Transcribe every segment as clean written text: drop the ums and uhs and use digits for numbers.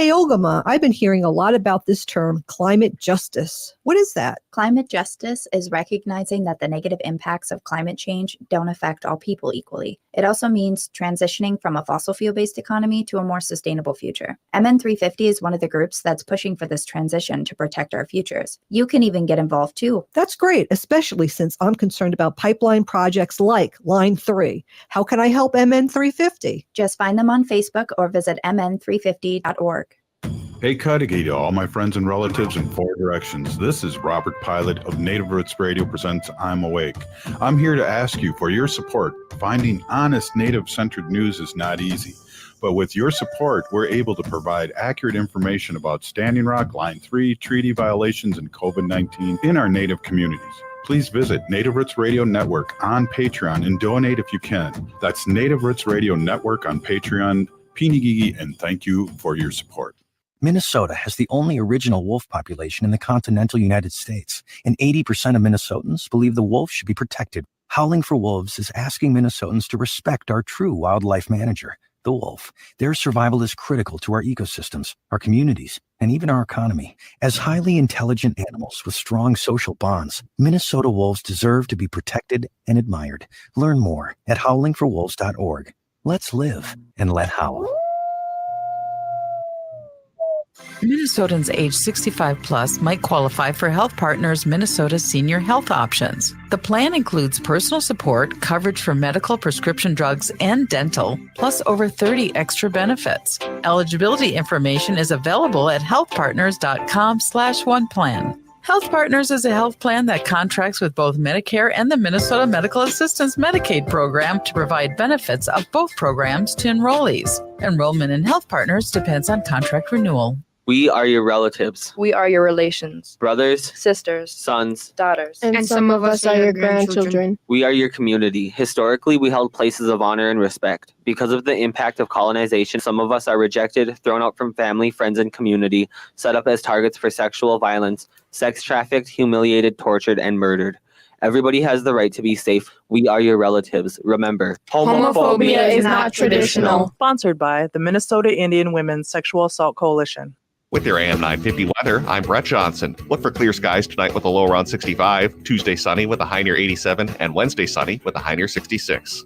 Hey, Olgama, I've been hearing a lot about this term, climate justice. What is that? Climate justice is recognizing that the negative impacts of climate change don't affect all people equally. It also means transitioning from a fossil fuel-based economy to a more sustainable future. MN350 is one of the groups that's pushing for this transition to protect our futures. You can even get involved too. That's great, especially since I'm concerned about pipeline projects like Line 3. How can I help MN350? Just find them on Facebook or visit mn350.org. Hey, Cudahy to all my friends and relatives in four directions. This is Robert Pilot of Native Roots Radio presents I'm Awake. I'm here to ask you for your support. Finding honest Native-centered news is not easy. But with your support, we're able to provide accurate information about Standing Rock, Line 3, treaty violations, and COVID-19 in our Native communities. Please visit Native Roots Radio Network on Patreon and donate if you can. That's Native Roots Radio Network on Patreon. Pinigigi, and thank you for your support. Minnesota has the only original wolf population in the continental United States, and 80% of Minnesotans believe the wolf should be protected. Howling for Wolves is asking Minnesotans to respect our true wildlife manager, the wolf. Their survival is critical to our ecosystems, our communities, and even our economy. As highly intelligent animals with strong social bonds, Minnesota wolves deserve to be protected and admired. Learn more at howlingforwolves.org. Let's live and let howl. Minnesotans age 65 plus might qualify for Health Partners Minnesota Senior Health Options. The plan includes personal support, coverage for medical, prescription drugs, and dental, plus over 30 extra benefits. Eligibility information is available at healthpartners.com/oneplan. Health Partners is a health plan that contracts with both Medicare and the Minnesota Medical Assistance Medicaid program to provide benefits of both programs to enrollees. Enrollment in Health Partners depends on contract renewal. We are your relatives. We are your relations. Brothers, sisters, sons, daughters. And some of us are your grandchildren. We are your community. Historically, we held places of honor and respect. Because of the impact of colonization, some of us are rejected, thrown out from family, friends, and community, set up as targets for sexual violence, sex trafficked, humiliated, tortured, and murdered. Everybody has the right to be safe. We are your relatives. Remember, homophobia is not traditional. Sponsored by the Minnesota Indian Women's Sexual Assault Coalition. With your AM 950 weather, I'm Brett Johnson. Look for clear skies tonight with a low around 65, Tuesday sunny with a high near 87, and Wednesday sunny with a high near 66.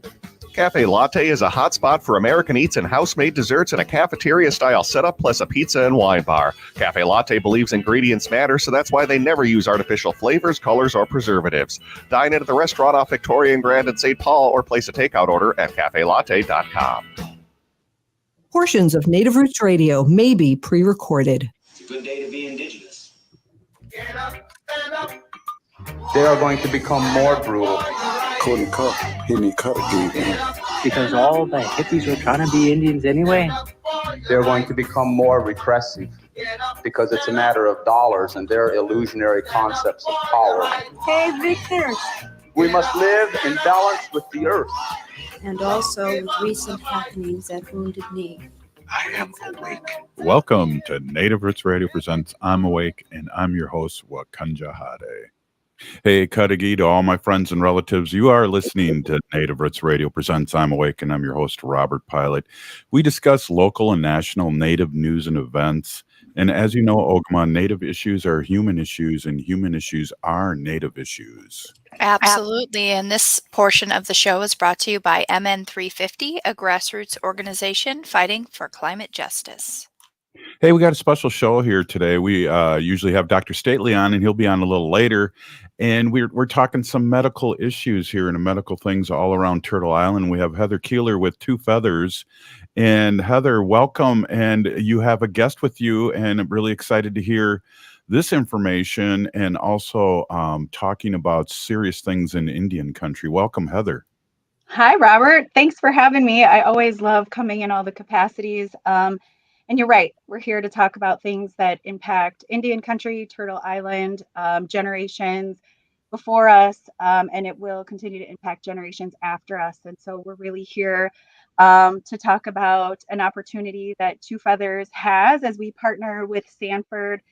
Cafe Latte is a hotspot for American eats and house-made desserts in a cafeteria-style setup plus a pizza and wine bar. Cafe Latte believes ingredients matter, so that's why they never use artificial flavors, colors, or preservatives. Dine in at the restaurant off Victoria and Grand in St. Paul or place a takeout order at cafelatte.com. Portions of Native Roots Radio may be pre-recorded. It's a good day to be indigenous. Get up, stand up. They are going to become more brutal. Couldn't cut, hit me cut again. Because all the hippies were trying to be Indians anyway. They're going to become more repressive because it's a matter of dollars and their illusionary concepts of power. Hey, Victor. We must live in balance with the earth. And also with recent happenings at Wounded Knee. I am awake. Welcome to Native Roots Radio presents I'm Awake, and I'm your host, Wakanja Hade. Hey, Cudahy to all my friends and relatives. You are listening to Native Roots Radio presents I'm Awake, and I'm your host, Robert Pilot. We discuss local and national Native news and events. And as you know, Ogama, Native issues are human issues, and human issues are Native issues. Absolutely. And this portion of the show is brought to you by MN350, a grassroots organization fighting for climate justice. Hey, we got a special show here today. We usually have Dr. Stately on, and he'll be on a little later. And we're talking some medical issues here and medical things all around Turtle Island. We have Heather Keeler with Two Feathers. And Heather, welcome. And you have a guest with you, and I'm really excited to hear this information and also talking about serious things in Indian country. Welcome, Heather. Hi, Robert. Thanks for having me. I always love coming in all the capacities. And you're right. We're here to talk about things that impact Indian country, Turtle Island, generations before us, and it will continue to impact generations after us. And so we're really here to talk about an opportunity that Two Feathers has as we partner with Sanford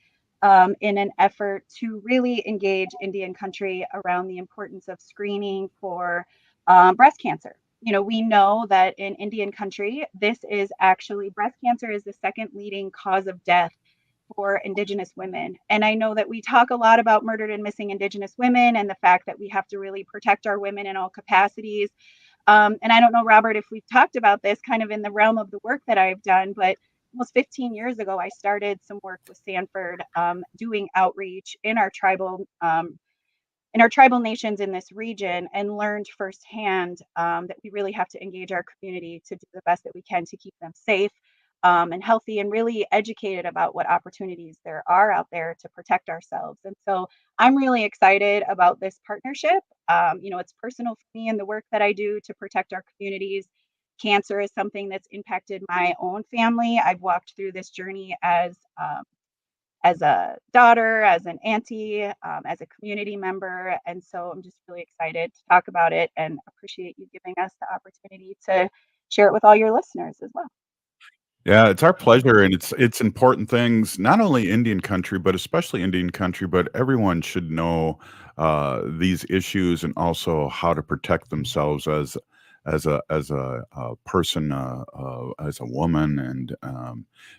in an effort to really engage Indian country around the importance of screening for breast cancer. We know that in Indian country, breast cancer is the second leading cause of death for Indigenous women. And I know that we talk a lot about murdered and missing Indigenous women and the fact that we have to really protect our women in all capacities. And I don't know, Robert, if we've talked about this kind of in the realm of the work that I've done, but almost 15 years ago, I started some work with Sanford doing outreach in our tribal nations in this region, and learned firsthand that we really have to engage our community to do the best that we can to keep them safe and healthy, and really educated about what opportunities there are out there to protect ourselves. And so I'm really excited about this partnership. It's personal for me and the work that I do to protect our communities. Cancer is something that's impacted my own family. I've walked through this journey as a daughter, as an auntie, as a community member. And so I'm just really excited to talk about it and appreciate you giving us the opportunity to share it with all your listeners as well. Yeah, it's our pleasure, and it's important things, not only Indian country, but especially Indian country, but everyone should know these issues and also how to protect themselves as a person, as a woman, and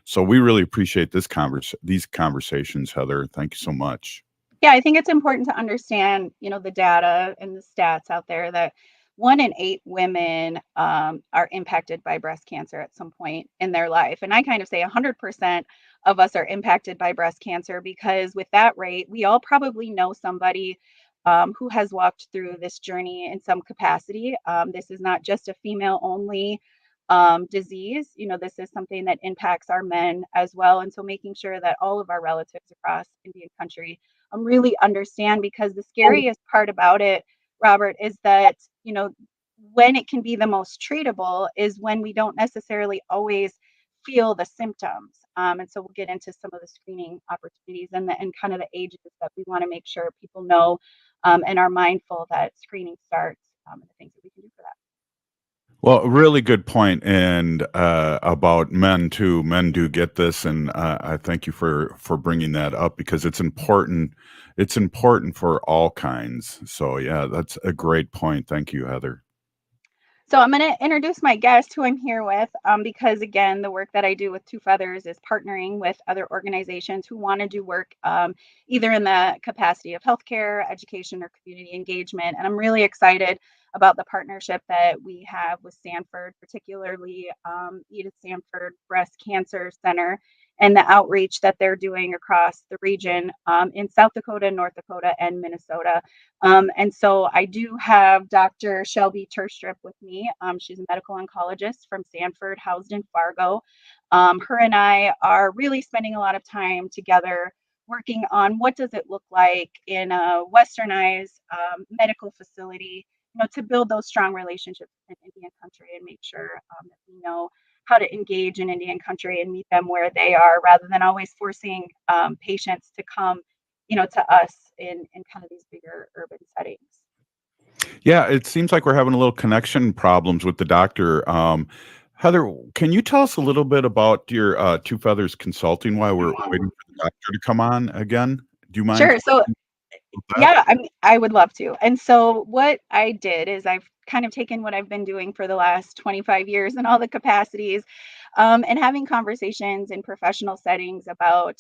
so we really appreciate these conversations, Heather. Thank you so much. Yeah, I think it's important to understand, the data and the stats out there that 1 in 8 women are impacted by breast cancer at some point in their life. And I kind of say 100% of us are impacted by breast cancer, because with that rate, we all probably know somebody who has walked through this journey in some capacity. This is not just a female only disease. This is something that impacts our men as well. And so making sure that all of our relatives across Indian country really understand, because the scariest part about it, Robert, is that, when it can be the most treatable is when we don't necessarily always feel the symptoms. And so we'll get into some of the screening opportunities and kind of the ages that we want to make sure people know and are mindful that screening starts and the things that we can do for that. Well, a really good point, and about men too. Men do get this, and I thank you for bringing that up, because it's important. It's important for all kinds. So yeah, that's a great point. Thank you, Heather. So I'm going to introduce my guest who I'm here with, because again, the work that I do with Two Feathers is partnering with other organizations who want to do work either in the capacity of healthcare, education, or community engagement. And I'm really excited about the partnership that we have with Sanford, particularly Edith Sanford Breast Cancer Center, and the outreach that they're doing across the region in South Dakota, North Dakota, and Minnesota. And so I do have Dr. Shelby Terstrup with me. She's a medical oncologist from Sanford, housed in Fargo. Her and I are really spending a lot of time together working on what does it look like in a westernized medical facility, to build those strong relationships in Indian country and make sure that we know how to engage in Indian country and meet them where they are, rather than always forcing patients to come to us in kind of these bigger urban settings. Yeah, it seems like we're having a little connection problems with the doctor. Heather, can you tell us a little bit about your Two Feathers Consulting while we're waiting for the doctor to come on again? Do you mind? Sure. So yeah, I would love to. And so what I did is I've kind of taken what I've been doing for the last 25 years in all the capacities, and having conversations in professional settings about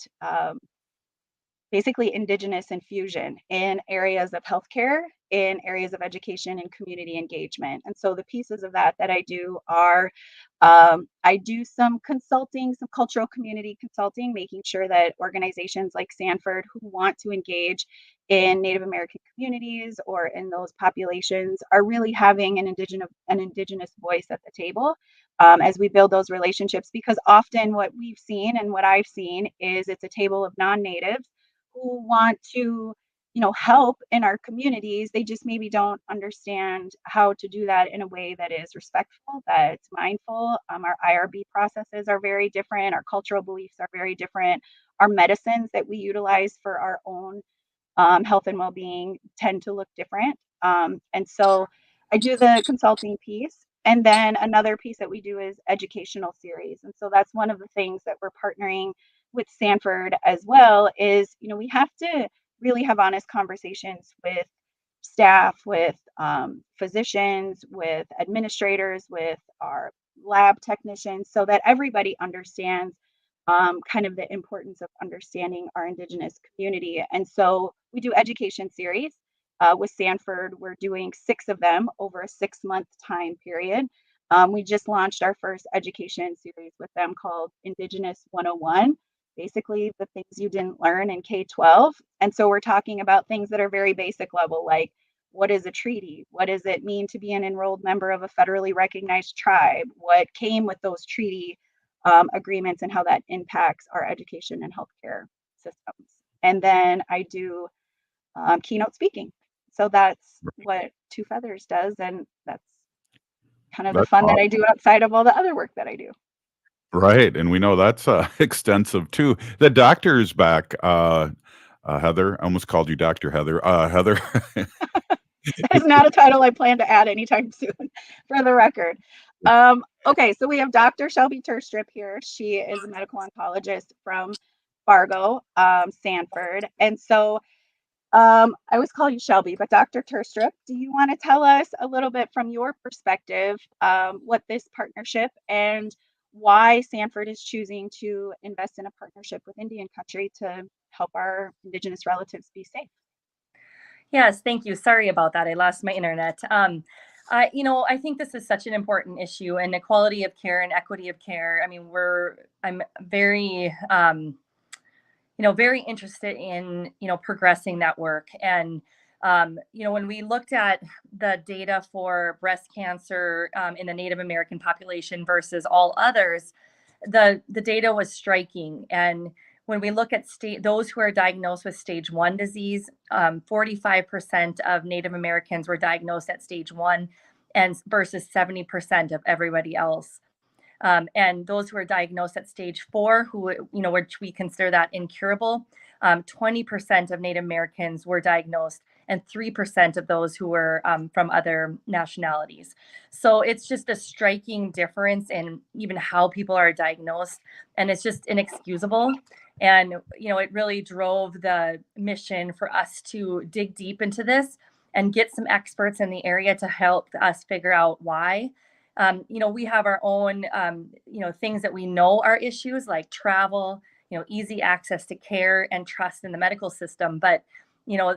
basically Indigenous infusion in areas of healthcare, in areas of education and community engagement. And so the pieces of that I do are I do some consulting, some cultural community consulting, making sure that organizations like Sanford who want to engage in Native American communities or in those populations are really having an indigenous voice at the table as we build those relationships. Because often what we've seen and what I've seen is it's a table of non-natives who want to help in our communities. They just maybe don't understand how to do that in a way that is respectful, that's mindful. Our IRB processes are very different. Our cultural beliefs are very different. Our medicines that we utilize for our own health and well-being tend to look different. And so I do the consulting piece. And then another piece that we do is educational series. And so that's one of the things that we're partnering with Sanford as well is, we have to really have honest conversations with staff, with physicians, with administrators, with our lab technicians, so that everybody understands kind of the importance of understanding our Indigenous community. And so we do education series with Sanford. We're doing 6 of them over a 6-month time period. We just launched our first education series with them called Indigenous 101, basically the things you didn't learn in K-12. And so we're talking about things that are very basic level, like what is a treaty? What does it mean to be an enrolled member of a federally recognized tribe? What came with those treaty agreements and how that impacts our education and healthcare systems. And then I do keynote speaking. So that's what Two Feathers does. And that's kind of the That's fun that I awesome. do outside of all the other work that I do. Right. And we know that's extensive too. The doctor's back. Heather, I almost called you Dr. Heather. Heather. It's not a title I plan to add anytime soon, for the record. Okay, so we have Dr. Shelby Terstrip here. She is a medical oncologist from Fargo, Sanford. And so I always call you Shelby, but Dr. Terstrip, do you want to tell us a little bit from your perspective what this partnership and why Sanford is choosing to invest in a partnership with Indian country to help our Indigenous relatives be safe? Yes, thank you. Sorry about that. I lost my internet. I think this is such an important issue, and equality of care and equity of care. I mean, I'm very, very interested in, progressing that work. And, when we looked at the data for breast cancer in the Native American population versus all others, the data was striking. And when we look at those who are diagnosed with stage 1 disease, 45% of Native Americans were diagnosed at stage 1 and versus 70% of everybody else. And those who are diagnosed at stage 4, which we consider that incurable, 20% of Native Americans were diagnosed and 3% of those who were from other nationalities. So it's just a striking difference in even how people are diagnosed, and it's just inexcusable. And, it really drove the mission for us to dig deep into this and get some experts in the area to help us figure out why. We have our own, things that we know are issues like travel, easy access to care and trust in the medical system. But,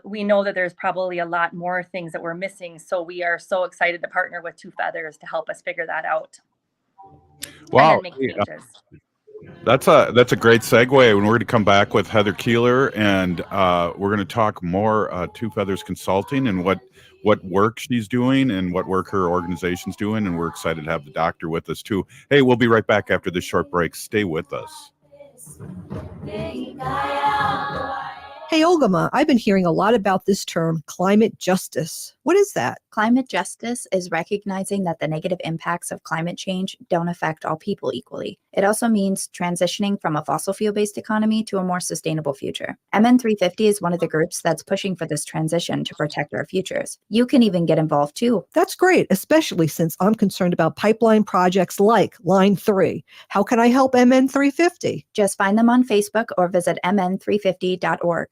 we know that there's probably a lot more things that we're missing. So we are so excited to partner with Two Feathers to help us figure that out. Wow. And then make changes. That's a great segue. And we're going to come back with Heather Keeler, and we're going to talk more Two Feathers Consulting and what work she's doing and what work her organization's doing. And we're excited to have the doctor with us too. Hey, we'll be right back after this short break. Stay with us. Hey, Olgama, I've been hearing a lot about this term, climate justice. What is that? Climate justice is recognizing that the negative impacts of climate change don't affect all people equally. It also means transitioning from a fossil fuel-based economy to a more sustainable future. MN350 is one of the groups that's pushing for this transition to protect our futures. You can even get involved too. That's great, especially since I'm concerned about pipeline projects like Line 3. How can I help MN350? Just find them on Facebook or visit mn350.org.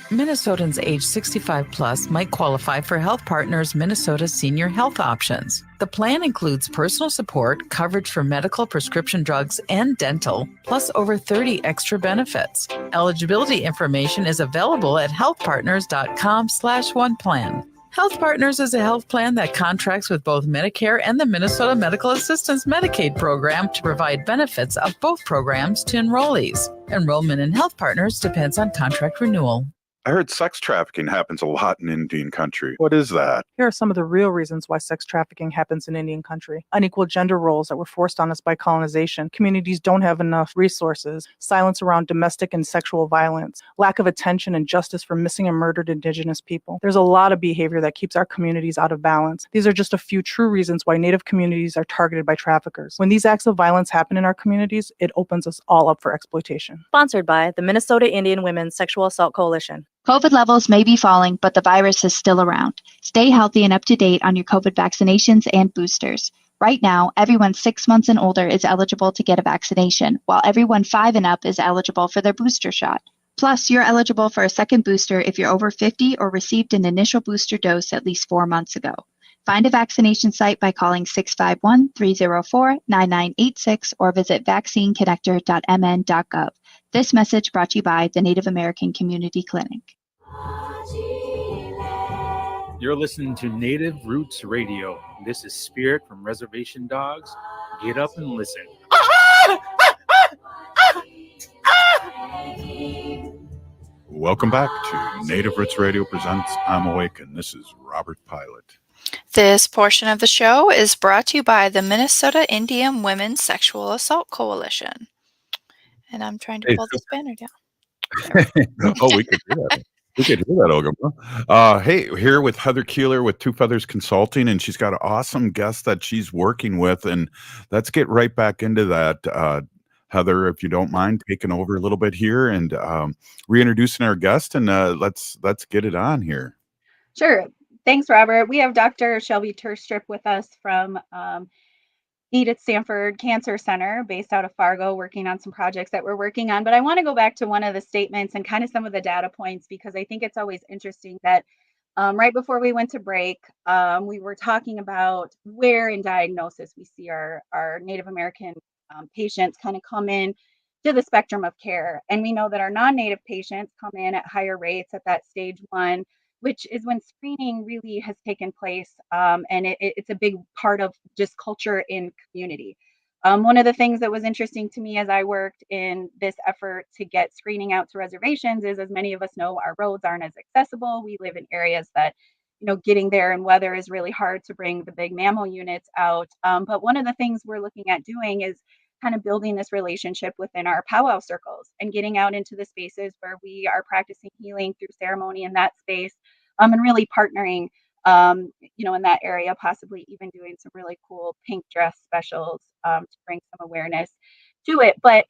Minnesotans age 65 plus might qualify for Health Partners Minnesota Senior Health Options. The plan includes personal support, coverage for medical, prescription drugs, and dental, plus over 30 extra benefits. Eligibility information is available at healthpartners.com/oneplan. Health Partners is a health plan that contracts with both Medicare and the Minnesota Medical Assistance Medicaid program to provide benefits of both programs to enrollees. Enrollment in Health Partners depends on contract renewal. I heard sex trafficking happens a lot in Indian country. What is that? Here are some of the real reasons why sex trafficking happens in Indian country. Unequal gender roles that were forced on us by colonization. Communities don't have enough resources. Silence around domestic and sexual violence. Lack of attention and justice for missing and murdered Indigenous people. There's a lot of behavior that keeps our communities out of balance. These are just a few true reasons why Native communities are targeted by traffickers. When these acts of violence happen in our communities, it opens us all up for exploitation. Sponsored by the Minnesota Indian Women's Sexual Assault Coalition. COVID levels may be falling, but the virus is still around. Stay healthy and up to date on your COVID vaccinations and boosters. Right now, everyone 6 months and older is eligible to get a vaccination, while everyone 5 and up is eligible for their booster shot. Plus, you're eligible for a second booster if you're over 50 or received an initial booster dose at least 4 months ago. Find a vaccination site by calling 651-304-9986 or visit vaccineconnector.mn.gov. This message brought to you by the Native American Community Clinic. You're listening to Native Roots Radio. This is Spirit from Reservation Dogs. Get up and listen. Welcome back to Native Roots Radio presents I'm Awake, and this is Robert Pilot. This portion of the show is brought to you by the Minnesota Indian Women's Sexual Assault Coalition. And I'm trying to pull this banner down. Oh, we could do that. We could do that, Olga. Hey, here with Heather Keeler with Two Feathers Consulting, and she's got an awesome guest that she's working with. And let's get right back into that. Heather, if you don't mind taking over a little bit here and reintroducing our guest, and let's get it on here. Sure. Thanks, Robert. We have Dr. Shelby Turstrip with us from Edith Sanford Cancer Center based out of Fargo, working on some projects that we're working on. But I want to go back to one of the statements and kind of some of the data points, because I think it's always interesting that right before we went to break, we were talking about where in diagnosis we see our Native American patients kind of come in to the spectrum of care. And we know that our non-Native patients come in at higher rates at that stage 1, which is when screening really has taken place. And it's a big part of just culture in community. One of the things that was interesting to me as I worked in this effort to get screening out to reservations is, as many of us know, our roads aren't as accessible. We live in areas that, getting there in weather is really hard to bring the big mammal units out. But one of the things we're looking at doing is kind of building this relationship within our powwow circles and getting out into the spaces where we are practicing healing through ceremony in that space, and really partnering, in that area, possibly even doing some really cool pink dress specials to bring some awareness to it. But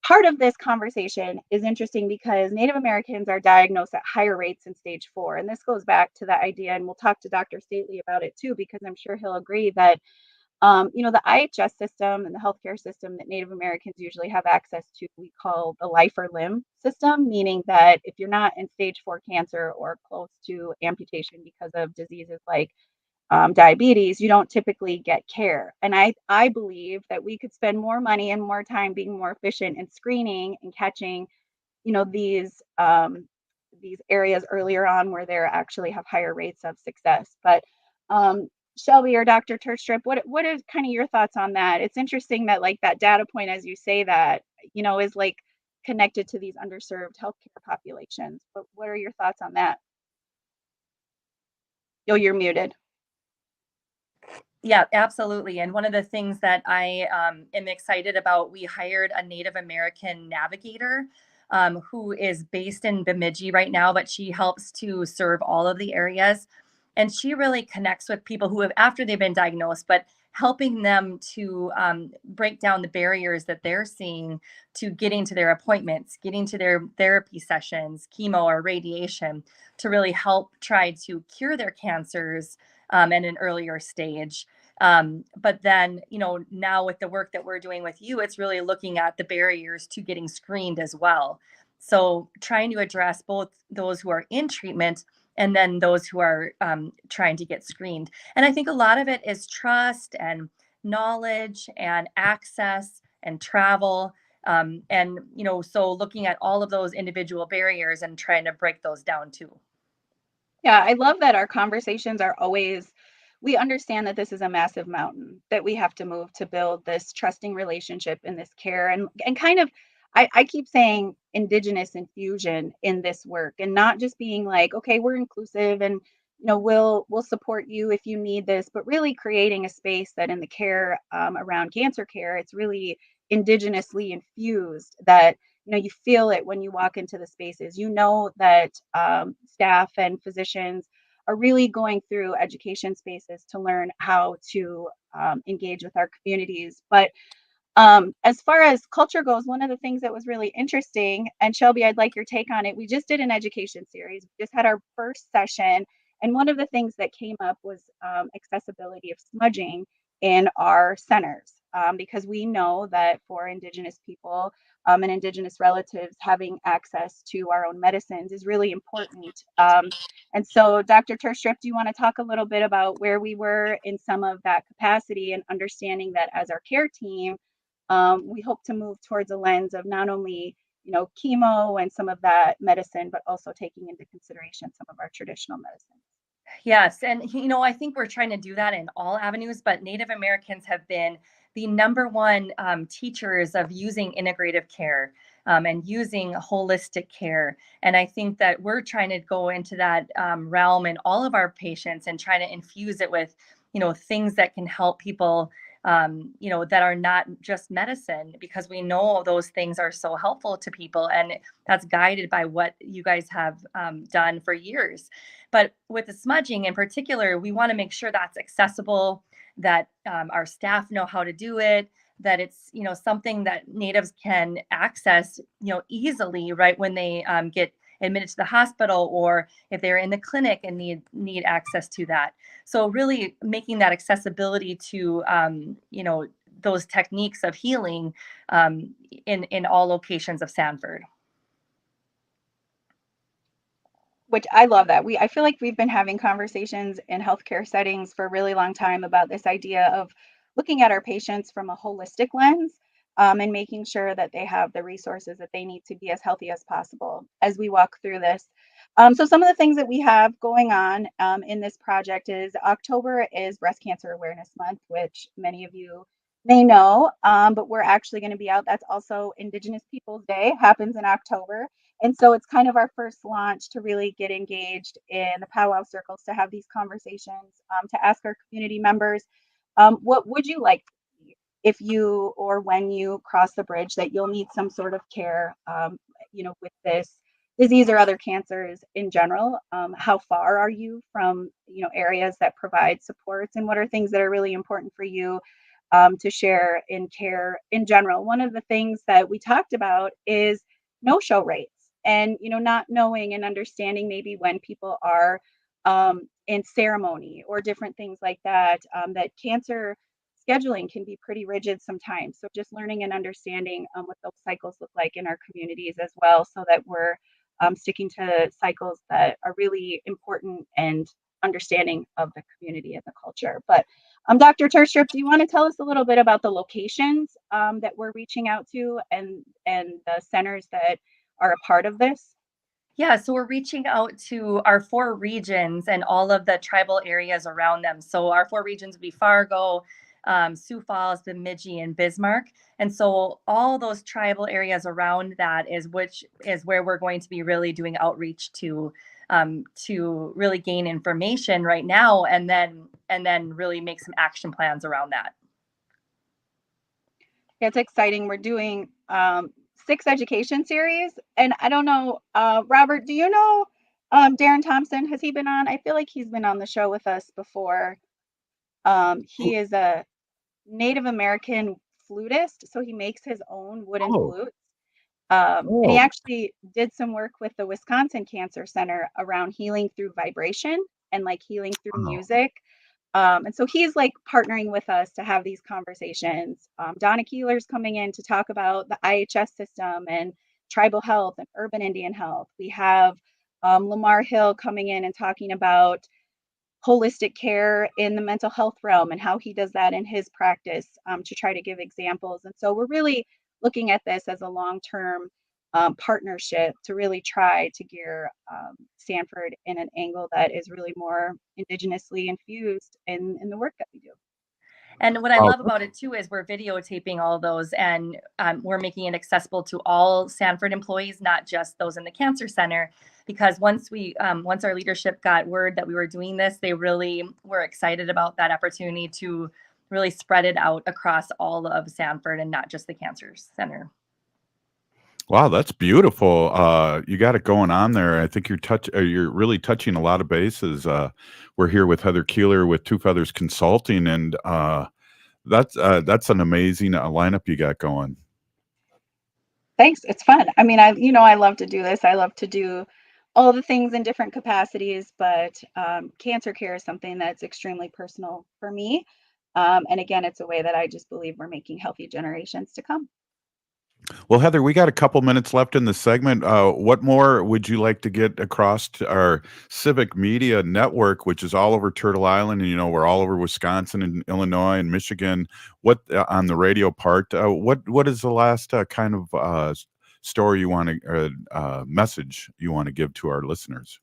part of this conversation is interesting because Native Americans are diagnosed at higher rates in stage 4. And this goes back to the idea, and we'll talk to Dr. Stately about it too, because I'm sure he'll agree that the IHS system and the healthcare system that Native Americans usually have access to, we call the life or limb system, meaning that if you're not in stage 4 cancer or close to amputation because of diseases like diabetes, you don't typically get care. And I believe that we could spend more money and more time being more efficient in screening and catching, these areas earlier on where they actually have higher rates of success. But Shelby or Dr. Turstrip, what is kind of your thoughts on that? It's interesting that like that data point, as you say that, is like connected to these underserved healthcare populations. But what are your thoughts on that? Oh, you're muted. Yeah, absolutely. And one of the things that I am excited about, we hired a Native American navigator who is based in Bemidji right now, but she helps to serve all of the areas. And she really connects with people who have, after they've been diagnosed, but helping them to break down the barriers that they're seeing to getting to their appointments, getting to their therapy sessions, chemo or radiation, to really help try to cure their cancers at an earlier stage. But then, now with the work that we're doing with you, it's really looking at the barriers to getting screened as well. So trying to address both those who are in treatment and then those who are trying to get screened. And I think a lot of it is trust and knowledge and access and travel. So looking at all of those individual barriers and trying to break those down too. Yeah, I love that our conversations are always, we understand that this is a massive mountain that we have to move to build this trusting relationship and this care and kind of, I keep saying indigenous infusion in this work, and not just being like, okay, we're inclusive and we'll support you if you need this, but really creating a space that in the care around cancer care, it's really indigenously infused, that you feel it when you walk into the spaces. That staff and physicians are really going through education spaces to learn how to engage with our communities. But as far as culture goes, one of the things that was really interesting, and Shelby, I'd like your take on it. We just did an education series. We just had our first session. And one of the things that came up was accessibility of smudging in our centers. because we know that for Indigenous people and Indigenous relatives, having access to our own medicines is really important. And so, Dr. Terstrup, do you want to talk a little bit about where we were in some of that capacity and understanding that as our care team, we hope to move towards a lens of not only chemo and some of that medicine, but also taking into consideration some of our traditional medicine. Yes. And, I think we're trying to do that in all avenues, but Native Americans have been the number one teachers of using integrative care and using holistic care. And I think that we're trying to go into that realm in all of our patients and try to infuse it with, things that can help people, that are not just medicine, because we know those things are so helpful to people. And that's guided by what you guys have done for years. But with the smudging in particular, we want to make sure that's accessible, that our staff know how to do it, that it's something that natives can access easily, right, when they get admitted to the hospital, or if they're in the clinic and need access to that. So really making that accessibility to those techniques of healing in all locations of Sanford. Which I love that. I feel like we've been having conversations in healthcare settings for a really long time about this idea of looking at our patients from a holistic lens, and making sure that they have the resources that they need to be as healthy as possible as we walk through this. So some of the things that we have going on in this project is October is Breast Cancer Awareness Month, which many of you may know, but we're actually going to be out. That's also Indigenous Peoples Day, happens in October. And so it's kind of our first launch to really get engaged in the powwow circles, to have these conversations, to ask our community members, what would you like if you or when you cross the bridge that you'll need some sort of care, with this disease or other cancers in general. How far are you from, areas that provide supports, and what are things that are really important for you to share in care in general? One of the things that we talked about is no-show rates, and not knowing and understanding maybe when people are in ceremony or different things like that, that cancer scheduling can be pretty rigid sometimes. So just learning and understanding what those cycles look like in our communities as well, so that we're sticking to cycles that are really important and understanding of the community and the culture. But Dr. Terstrup, do you want to tell us a little bit about the locations that we're reaching out to, and the centers that are a part of this? Yeah, so we're reaching out to our 4 regions and all of the tribal areas around them. So our 4 regions would be Fargo, Sioux Falls, Bemidji, and Bismarck. And so all those tribal areas around that is where we're going to be really doing outreach to really gain information right now, and then really make some action plans around that. It's exciting. We're doing 6 education series, and I don't know, Robert, do you know Darren Thompson? Has he been on? I feel like he's been on the show with us before. He is a Native American flutist, so he makes his own wooden flutes. And he actually did some work with the Wisconsin Cancer Center around healing through vibration and like healing through music. And so he's like partnering with us to have these conversations. Donna Keeler's coming in to talk about the IHS system and tribal health and urban Indian health. We have Lamar Hill coming in and talking about holistic care in the mental health realm and how he does that in his practice, to try to give examples. And so we're really looking at this as a long-term partnership to really try to gear Sanford in an angle that is really more indigenously infused in the work that we do. And what I love about it too is we're videotaping all those, and we're making it accessible to all Sanford employees, not just those in the cancer center. Because once our leadership got word that we were doing this, they really were excited about that opportunity to really spread it out across all of Sanford and not just the cancer center. Wow, that's beautiful. You got it going on there. I think you're really touching a lot of bases. We're here with Heather Keeler with Two Feathers Consulting, and that's an amazing lineup you got going. Thanks. It's fun. I mean, I love to do this. I love to do all the things in different capacities, but cancer care is something that's extremely personal for me. And again, it's a way that I just believe we're making healthy generations to come. Well, Heather, we got a couple minutes left in the segment. What more would you like to get across to our civic media network, which is all over Turtle Island, and we're all over Wisconsin and Illinois and Michigan? What on the radio part? What is the last kind of story you want to message you want to give to our listeners?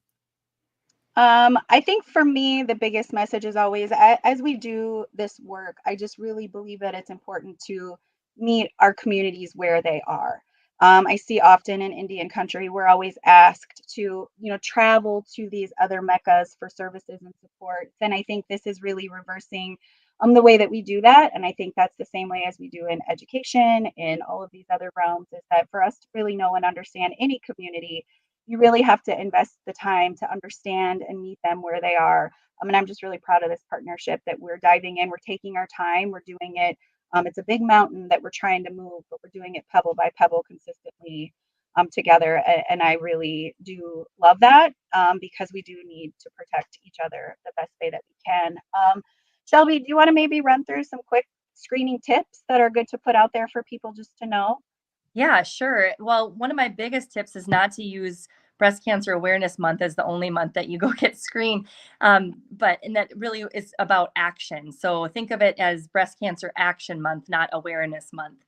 I think for me, the biggest message is always, as we do this work, I just really believe that it's important to meet our communities where they are. I see often in Indian country, we're always asked to, travel to these other meccas for services and support. And I think this is really reversing the way that we do that. And I think that's the same way as we do in education, in all of these other realms, is that for us to really know and understand any community, you really have to invest the time to understand and meet them where they are. And I'm just really proud of this partnership that we're diving in. We're taking our time. We're doing it. It's a big mountain that we're trying to move, but we're doing it pebble by pebble consistently together. And I really do love that because we do need to protect each other the best way that we can. Shelby, do you want to maybe run through some quick screening tips that are good to put out there for people just to know? Yeah, sure. Well, one of my biggest tips is not to use Breast Cancer Awareness Month as the only month that you go get screened. And that really is about action. So think of it as Breast Cancer Action Month, not Awareness Month.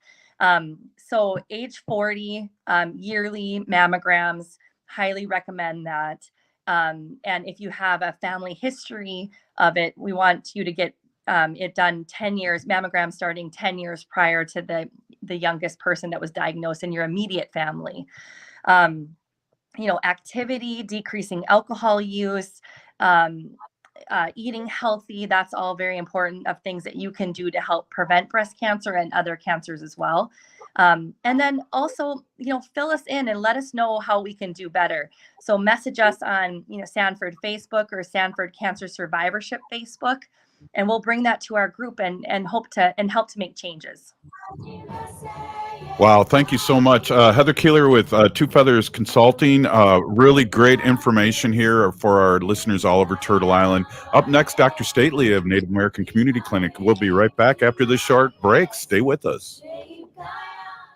So age 40, yearly mammograms, highly recommend that. And if you have a family history of it, we want you to get it done 10 years, mammogram starting 10 years prior to the youngest person that was diagnosed in your immediate family. Activity, decreasing alcohol use, eating healthy, that's all very important of things that you can do to help prevent breast cancer and other cancers as well. And then also, fill us in and let us know how we can do better. So message us on, Sanford Facebook or Sanford Cancer Survivorship Facebook, and we'll bring that to our group and help to make changes. Wow, thank you so much. Heather Keeler with Two Feathers Consulting. Really great information here for our listeners all over Turtle Island. Up next, Dr. Stately of Native American Community Clinic. We'll be right back after this short break. Stay with us.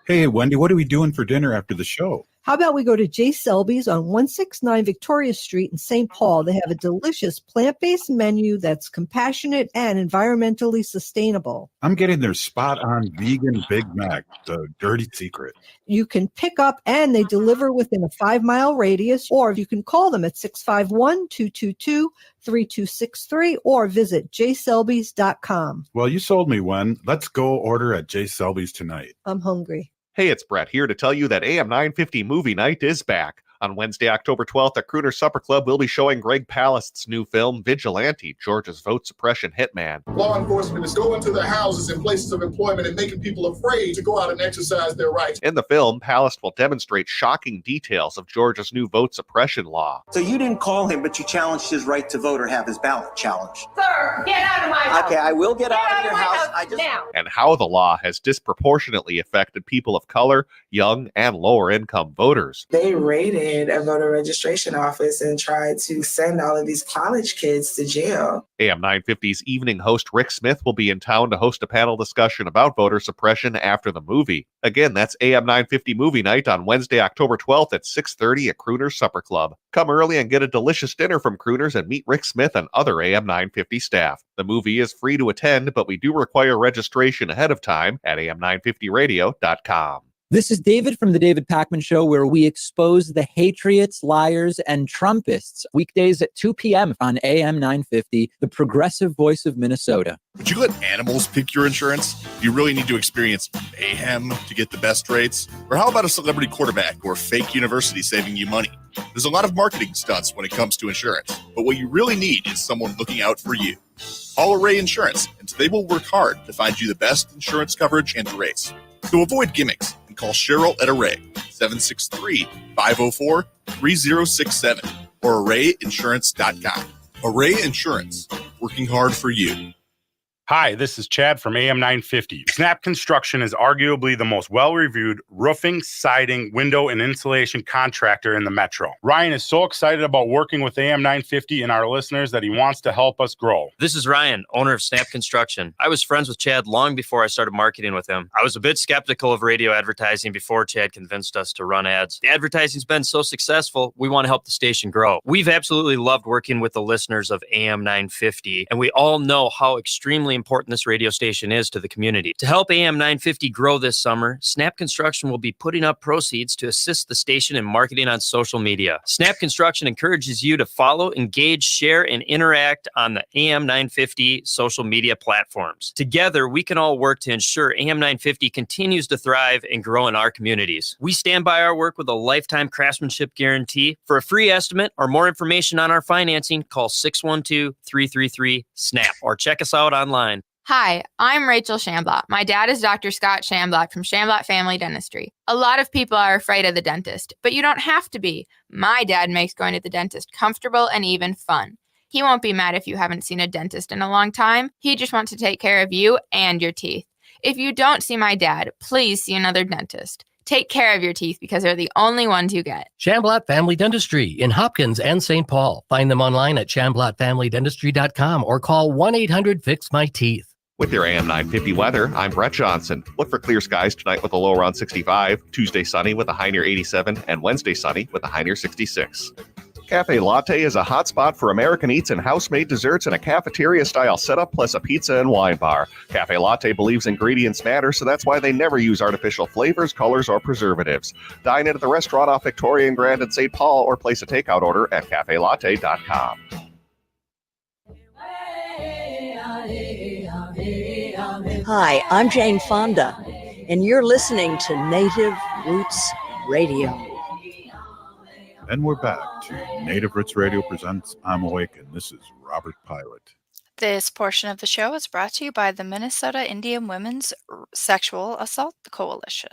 Hey, Wendy, what are we doing for dinner after the show? How about we go to J. Selby's on 169 Victoria Street in St. Paul? They have a delicious plant-based menu that's compassionate and environmentally sustainable. I'm getting their spot-on vegan Big Mac, the dirty secret. You can pick up and they deliver within a 5-mile radius, or you can call them at 651-222-3263 or visit jselbys.com. Well, you sold me, Wen. Let's go order at J. Selby's tonight. I'm hungry. Hey, it's Brett here to tell you that AM 950 Movie Night is back. On Wednesday, October 12th at Crooner Supper Club, we'll be showing Greg Palast's new film, Vigilante, Georgia's vote suppression hitman. Law enforcement is going to their houses and places of employment and making people afraid to go out and exercise their rights. In the film, Palast will demonstrate shocking details of Georgia's new vote suppression law. So you didn't call him, but you challenged his right to vote or have his ballot challenged. Sir, get out of my house. Okay, I will get out of your house. Now. And how the law has disproportionately affected people of color, young, and lower income voters. They raided a voter registration office and tried to send all of these college kids to jail. AM 950's evening host Rick Smith will be in town to host a panel discussion about voter suppression after the movie. Again, that's AM 950 Movie Night on Wednesday, October 12th at 6:30 at Crooner's Supper Club. Come early and get a delicious dinner from Crooners and meet Rick Smith and other AM 950 staff. The movie is free to attend, but we do require registration ahead of time at am950radio.com. This is David from The David Pakman Show, where we expose the hatriots, liars, and Trumpists. Weekdays at 2 p.m. on AM 950, the progressive voice of Minnesota. Would you let animals pick your insurance? Do you really need to experience mayhem to get the best rates? Or how about a celebrity quarterback or fake university saving you money? There's a lot of marketing stunts when it comes to insurance, but what you really need is someone looking out for you. Call Array Insurance, and they will work hard to find you the best insurance coverage and rates. So avoid gimmicks and call Cheryl at Array, 763-504-3067 or arrayinsurance.com. Array Insurance, working hard for you. Hi, this is Chad from AM 950. Snap Construction is arguably the most well-reviewed roofing, siding, window, and insulation contractor in the metro. Ryan is so excited about working with AM 950 and our listeners that he wants to help us grow. This is Ryan, owner of Snap Construction. I was friends with Chad long before I started marketing with him. I was a bit skeptical of radio advertising before Chad convinced us to run ads. The advertising's been so successful, we want to help the station grow. We've absolutely loved working with the listeners of AM 950, and we all know how extremely important this radio station is to the community. To help AM 950 grow this summer, Snap Construction will be putting up proceeds to assist the station in marketing on social media. Snap Construction encourages you to follow, engage, share, and interact on the AM 950 social media platforms. Together, we can all work to ensure AM 950 continues to thrive and grow in our communities. We stand by our work with a lifetime craftsmanship guarantee. For a free estimate or more information on our financing, call 612-333-SNAP or check us out online. Hi, I'm Rachel Shamblat. My dad is Dr. Scott Shamblat from Shamblat Family Dentistry. A lot of people are afraid of the dentist, but you don't have to be. My dad makes going to the dentist comfortable and even fun. He won't be mad if you haven't seen a dentist in a long time. He just wants to take care of you and your teeth. If you don't see my dad, please see another dentist. Take care of your teeth because they're the only ones you get. Shamblat Family Dentistry in Hopkins and St. Paul. Find them online at shamblatfamilydentistry.com or call 1-800-FIX-MY-TEETH. With your AM 950 weather, I'm Brett Johnson. Look for clear skies tonight with a low around 65, Tuesday sunny with a high near 87, and Wednesday sunny with a high near 66. Cafe Latte is a hot spot for American eats and house-made desserts in a cafeteria-style setup plus a pizza and wine bar. Cafe Latte believes ingredients matter, so that's why they never use artificial flavors, colors, or preservatives. Dine in at the restaurant off Victoria and Grand in St. Paul or place a takeout order at cafelatte.com. Hi, I'm Jane Fonda, and you're listening to Native Roots Radio. And we're back to Native Roots Radio presents I'm Awake, and this is Robert Pilot. This portion of the show is brought to you by the Minnesota Indian Women's Sexual Assault Coalition.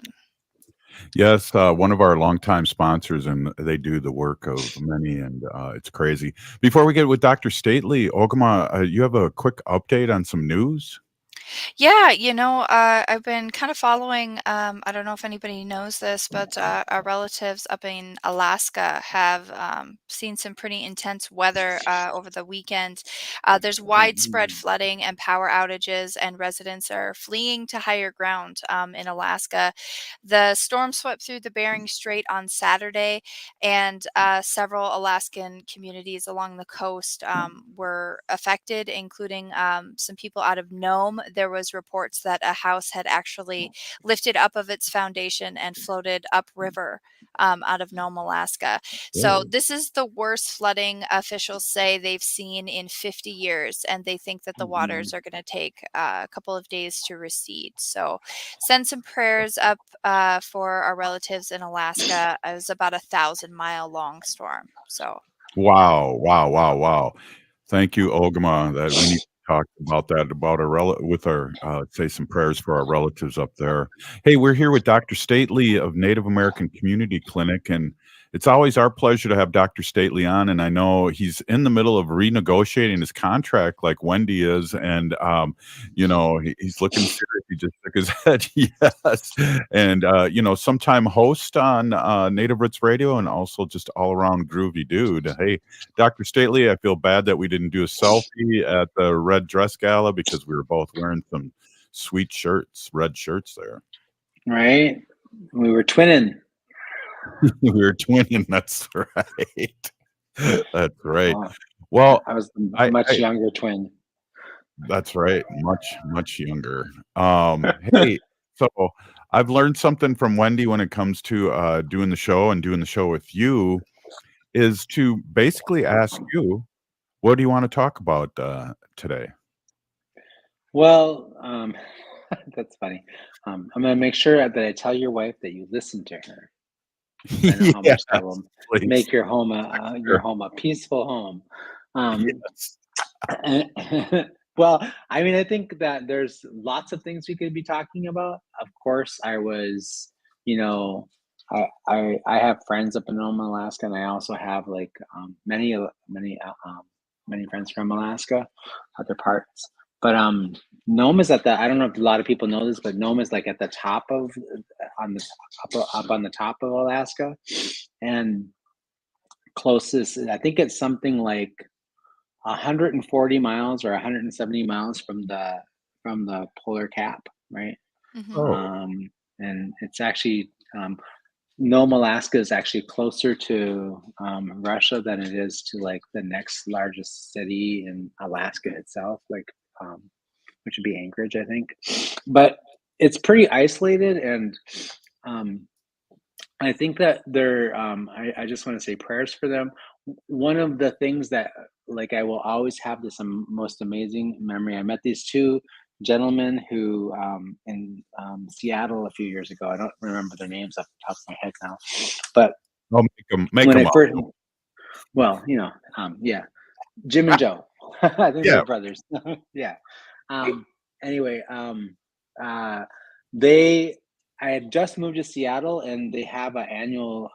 Yes, one of our longtime sponsors, and they do the work of many, and it's crazy. Before we get with Dr. Stately, Ogama, you have a quick update on some news? Yeah, I've been kind of following, I don't know if anybody knows this, but our relatives up in Alaska have seen some pretty intense weather over the weekend. There's widespread flooding and power outages, and residents are fleeing to higher ground in Alaska. The storm swept through the Bering Strait on Saturday, and several Alaskan communities along the coast were affected, including some people out of Nome. There was reports that a house had actually lifted up of its foundation and floated upriver out of Nome, Alaska. So this is the worst flooding officials say they've seen in 50 years, and they think that the waters are going to take a couple of days to recede. So send some prayers up for our relatives in Alaska. It was about 1,000-mile long storm. So Wow. Thank you, Ogama. That we need to talk about that, about say some prayers for our relatives up there. Hey, we're here with Dr. Stately of Native American Community Clinic, and it's always our pleasure to have Dr. Stately on, and I know he's in the middle of renegotiating his contract like Wendy is, and he's looking serious. He just shook his head. Yes. And sometime host on Native Roots Radio, and also just all-around groovy dude. Hey, Dr. Stately, I feel bad that we didn't do a selfie at the red dress gala because we were both wearing some sweet shirts, red shirts there. Right? We were twinning. We were twinning. That's right. That's right. Well, I was a much younger twin. That's right. Much younger. Hey, so I've learned something from Wendy when it comes to doing the show and doing the show with you, is to basically ask you, what do you want to talk about today? Well, that's funny. I'm going to make sure that I tell your wife that you listen to her. I know how much that will make your home a peaceful home. Well, I mean, I think that there's lots of things we could be talking about. Of course, I was, I have friends up in Nome, Alaska, and I also have many friends from Alaska, other parts. But Nome is at the. I don't know if a lot of people know this, but Nome is like at the top of on the up on the top of Alaska, and closest. I think it's something like 140 miles or 170 miles from the polar cap, right? Oh. And it's actually Nome, Alaska is actually closer to Russia than it is to like the next largest city in Alaska itself, like which would be Anchorage, I think. But it's pretty isolated, and I think that they're. I just want to say prayers for them. One of the things that, like, I will always have this most amazing memory. I met these two gentlemen who in Seattle a few years ago. I don't remember their names off the top of my head now, but I'll make when them I up. first, well, yeah, Jim and Joe. I think Yeah. they're brothers. Yeah. Anyway, they. I had just moved to Seattle, and they have an annual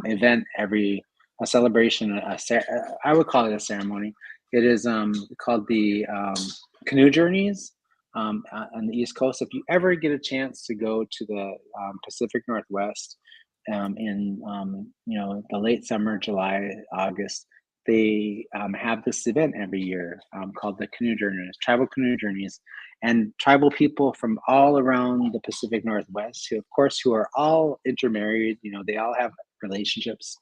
event a celebration. I would call it a ceremony. It is called the Canoe Journeys on the East Coast. If you ever get a chance to go to the Pacific Northwest in the late summer, July, August, they have this event every year called the Canoe Journeys, Tribal Canoe Journeys, and tribal people from all around the Pacific Northwest, who are all intermarried. They all have relationships.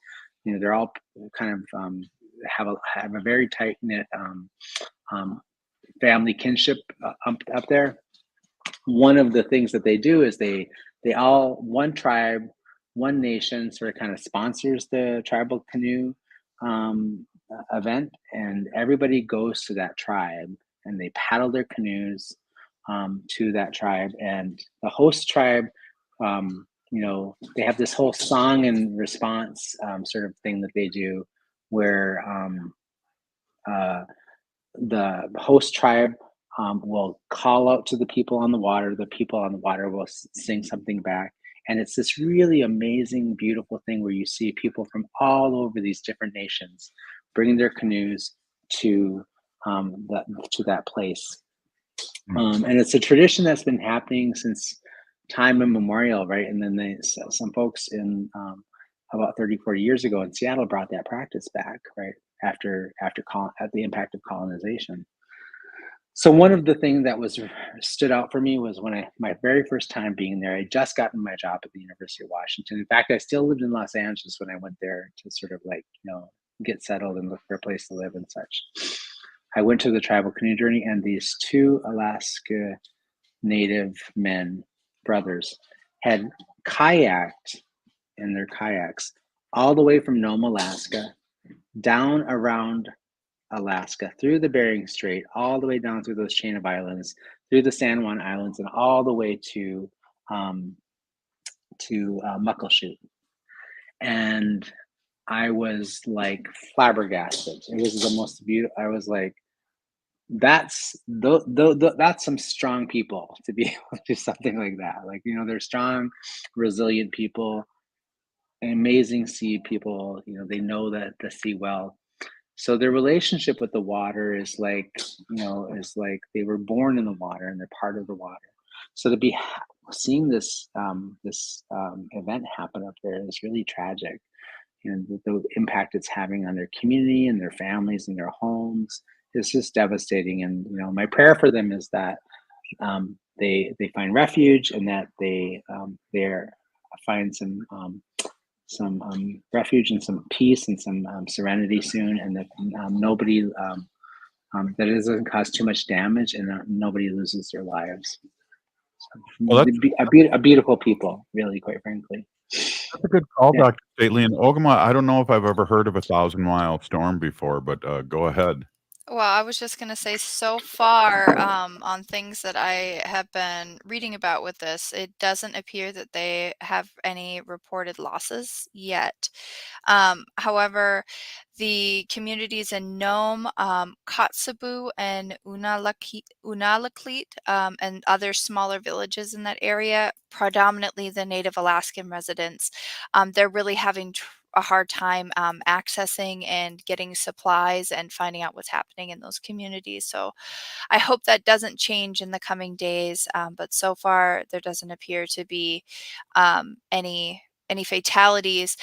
They're all kind of have a very tight knit family kinship up there. One of the things that they do is they all, one tribe, one nation sort of kind of sponsors the tribal canoe event, and everybody goes to that tribe and they paddle their canoes to that tribe, and the host tribe, they have this whole song and response sort of thing that they do, where the host tribe will call out to the people on the water. The people on the water will sing something back. And it's this really amazing, beautiful thing where you see people from all over these different nations bringing their canoes to that place. And it's a tradition that's been happening since time immemorial, right? And then some folks in about 30, 40 years ago in Seattle brought that practice back, right? At the impact of colonization. So one of the things that stood out for me was when my very first time being there. I just gotten my job at the University of Washington. In fact, I still lived in Los Angeles when I went there to sort of get settled and look for a place to live and such. I went to the tribal canoe journey, and these two Alaska Native men, brothers, had kayaked in their kayaks all the way from Nome, Alaska, down around Alaska, through the Bering Strait, all the way down through those chain of islands, through the San Juan Islands, and all the way to Muckleshoot. And I was like flabbergasted. It was the most beautiful. I was like, that's some strong people to be able to do something like that. Like, they're strong, resilient people, amazing sea people. They know that the sea well. So their relationship with the water is like they were born in the water and they're part of the water. So to be seeing this event happen up there is really tragic. The impact it's having on their community and their families and their homes is just devastating. And my prayer for them is that they find refuge, and that they find some refuge and some peace and some serenity soon, and that nobody that it doesn't cause too much damage, and nobody loses their lives. So, Well, a beautiful people, really, quite frankly. That's a good call, Dr. Stately. And Ogama, I don't know if I've ever heard of a 1,000-mile storm before, but go ahead. Well, I was just going to say, so far on things that I have been reading about with this, it doesn't appear that they have any reported losses yet. However, the communities in Nome, Kotzebue, and Unalakleet, and other smaller villages in that area, predominantly the Native Alaskan residents, they're really having a hard time accessing and getting supplies and finding out what's happening in those communities. So I hope that doesn't change in the coming days. But so far, there doesn't appear to be any fatalities.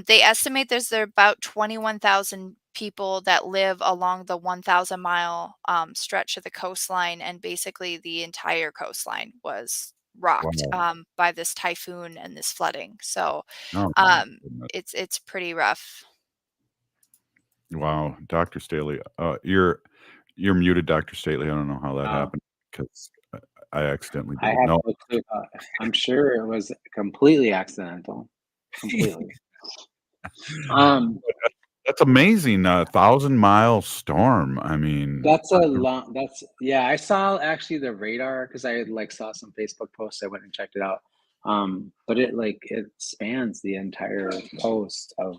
They estimate there about 21,000 people that live along the 1,000-mile stretch of the coastline, and basically the entire coastline was rocked Wow. by this typhoon and this flooding. So Oh, my goodness. it's pretty rough. Wow, Dr. Staley, you're muted, Dr. Staley. I don't know how that happened because I accidentally I did it. have No, no clue. I'm sure it was completely accidental. Completely. that's amazing. 1,000-mile storm. I mean, That's a long. Yeah. I saw actually the radar because I like saw some Facebook posts. I went and checked it out. But it spans the entire coast of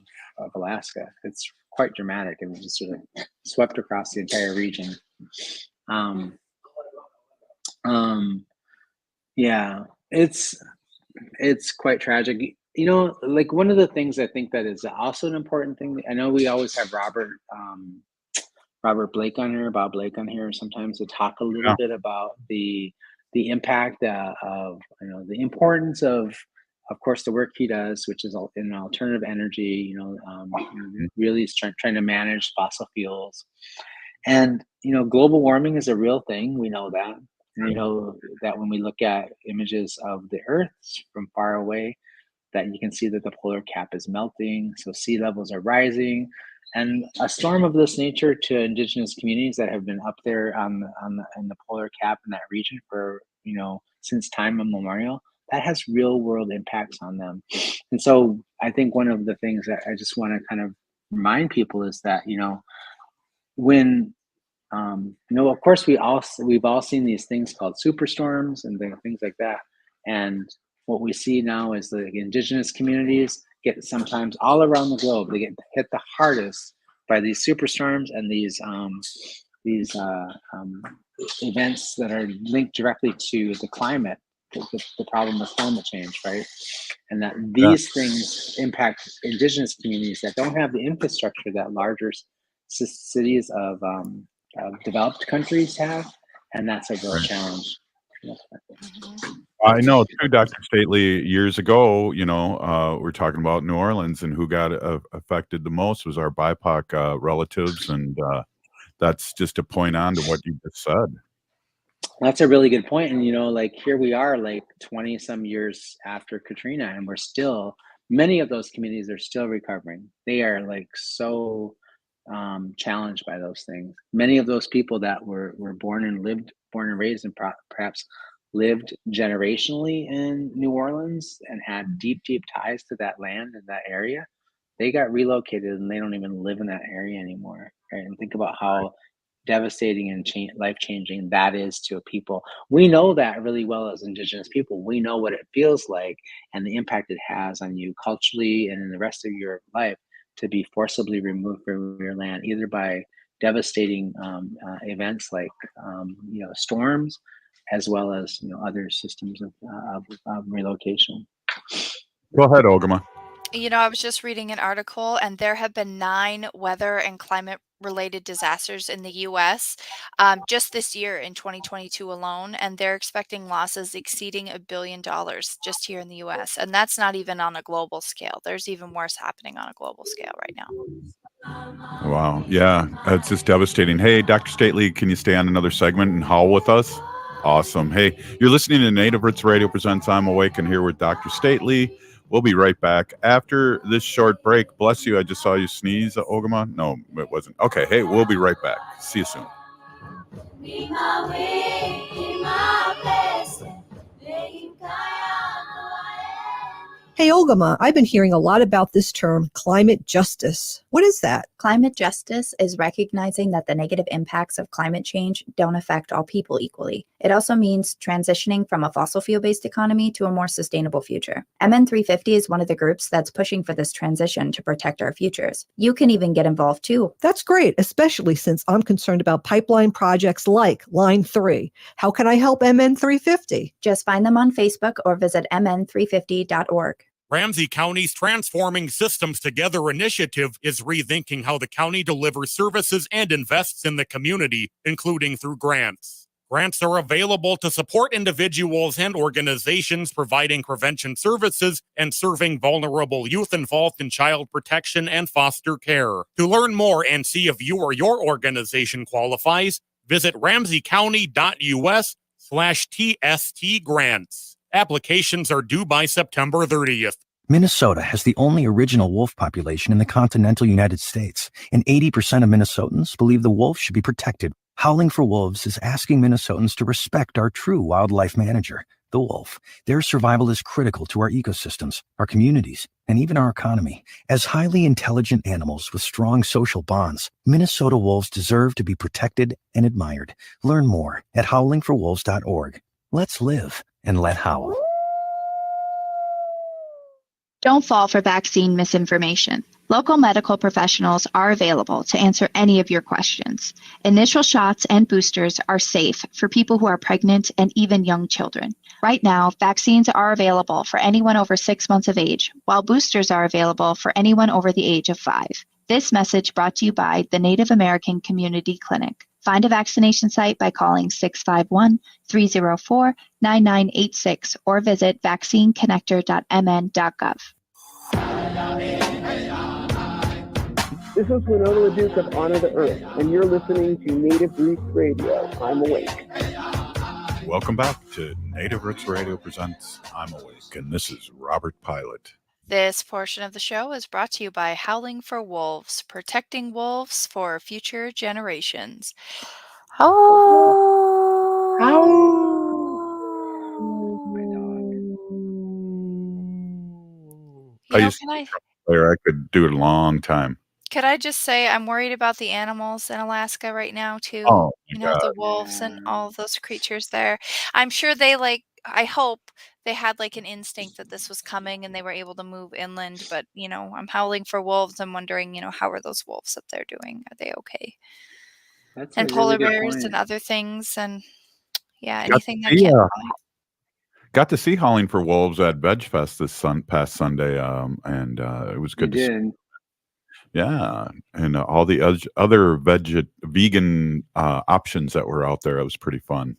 Alaska. It's quite dramatic. It was just sort of swept across the entire region. Yeah, it's quite tragic. Like one of the things I think that is also an important thing. I know we always have Robert Blake on here, Bob Blake on here sometimes to talk a little Yeah. bit about the impact of the importance of course the work he does, which is in alternative energy. Really trying to manage fossil fuels, and global warming is a real thing. We know that. And you know that when we look at images of the Earth from far away, that you can see that the polar cap is melting, so sea levels are rising, and a storm of this nature to indigenous communities that have been up there in the polar cap in that region for since time immemorial, that has real world impacts on them. And so I think one of the things that I just want to kind of remind people is that when of course we've all seen these things called superstorms and things like that. And what we see now is the indigenous communities get sometimes all around the globe, they get hit the hardest by these superstorms and these events that are linked directly to the climate, the problem of climate change, right? And that these things impact indigenous communities that don't have the infrastructure that larger cities of developed countries have, and that's a real challenge. I know too, Dr. Stately, years ago, we're talking about New Orleans, and who got affected the most was our BIPOC relatives, and that's just to point on to what you just said. That's a really good point. And like here we are, like 20 some years after Katrina, and we're still, many of those communities are still recovering. They are like so challenged by those things. Many of those people that were born and raised and perhaps lived generationally in New Orleans and had deep ties to that land and that area, they got relocated and they don't even live in that area anymore, right? And think about how devastating and life-changing that is to a people. We know that really well as indigenous people. We know what it feels like and the impact it has on you culturally and in the rest of your life to be forcibly removed from your land, either by devastating events like storms, as well as other systems of relocation. Go ahead, Ogama. I was just reading an article, and there have been 9 weather and climate related disasters in the US just this year in 2022 alone, and they're expecting losses exceeding $1 billion just here in the US. And that's not even on a global scale. There's even worse happening on a global scale right now. Wow. Yeah, it's just devastating. Hey, Dr. Stately, can you stay on another segment and howl with us? Awesome. Hey, you're listening to Native Roots Radio Presents I'm Awake, and here with Dr. Stately. We'll be right back after this short break. Bless you. I just saw you sneeze, Ogama. No, it wasn't. Okay. Hey, we'll be right back. See you soon. Hey, Ogama, I've been hearing a lot about this term, climate justice. What is that? Climate justice is recognizing that the negative impacts of climate change don't affect all people equally. It also means transitioning from a fossil fuel-based economy to a more sustainable future. MN350 is one of the groups that's pushing for this transition to protect our futures. You can even get involved too. That's great, especially since I'm concerned about pipeline projects like Line 3. How can I help MN350? Just find them on Facebook or visit mn350.org. Ramsey County's Transforming Systems Together initiative is rethinking how the county delivers services and invests in the community, including through grants. Grants are available to support individuals and organizations providing prevention services and serving vulnerable youth involved in child protection and foster care. To learn more and see if you or your organization qualifies, visit ramseycounty.us/TST grants. Applications are due by September 30th. Minnesota has the only original wolf population in the continental United States, and 80% of Minnesotans believe the wolf should be protected. Howling for Wolves is asking Minnesotans to respect our true wildlife manager, the wolf. Their survival is critical to our ecosystems, our communities, and even our economy. As highly intelligent animals with strong social bonds, Minnesota wolves deserve to be protected and admired. Learn more at howlingforwolves.org. Let's live and let howl. Don't fall for vaccine misinformation. Local medical professionals are available to answer any of your questions. Initial shots and boosters are safe for people who are pregnant and even young children. Right now, vaccines are available for anyone over 6 months of age, while boosters are available for anyone over the age of 5. This message brought to you by the Native American Community Clinic. Find a vaccination site by calling 651-304-9986 or visit vaccineconnector.mn.gov. This is Winona LaDuke of Honor the Earth, and you're listening to Native Roots Radio. I'm Awake. Welcome back to Native Roots Radio presents I'm Awake, and this is Robert Pilot. This portion of the show is brought to you by Howling for Wolves, protecting wolves for future generations. I used to be a trumpet player. I could do it a long time. Could I just say I'm worried about the animals in Alaska right now too? Oh, You my know, the God. wolves and all of those creatures there. I'm sure I hope they had like an instinct that this was coming and they were able to move inland, but I'm howling for wolves. I'm wondering, how are those wolves up there doing? Are they okay? That's And a really polar good bears point. and other things, and Got anything to that see, can't fly. got to see Howling for Wolves at Veg Fest this past Sunday, and it was good to see. Yeah, and all the other vegan options that were out there. It was pretty fun.